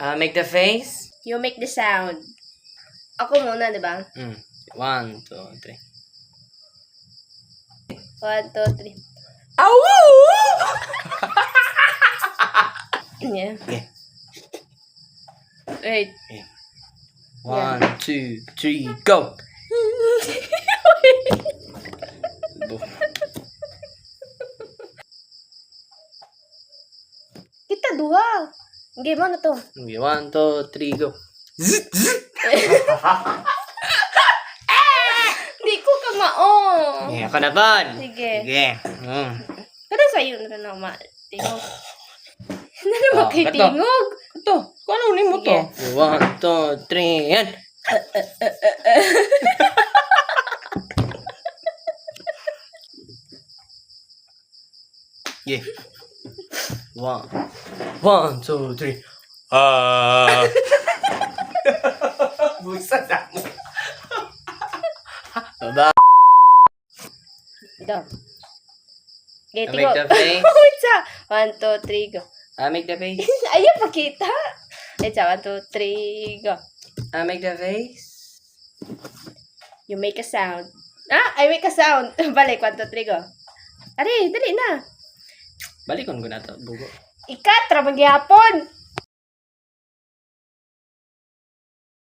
Make the face. You make the sound. Ako muna, di ba? 1, 2, 3. 1, 2, 3. Ow! Yeah. Yeah. Wait. 1, 2, 3, go! Kita duha. Game mo na to. Okay, 1, 2, 3, go! Hindi ko ka maong. Yeah, ako na ba? Sige. Sige. Pero sa'yo na rin ako tingog. Ano naman kay ito. tingog? Ito, kung ano ulit mo to? 1, 2, 3, yan! Yeah. 1, 2, 3. Busa na mo. Baba. Ito. Okay, Make tingog. the face. Wait sa. 1, 2, 3, go. Make the face. Ayaw pakita. Wait sa. 1, 2, 3, go. Make the face. You make a sound. I make a sound. Balik. 1, 2, 3, go. Ari, dali na. Balikon ko na to, bugo. Ikat, trabang gihapon.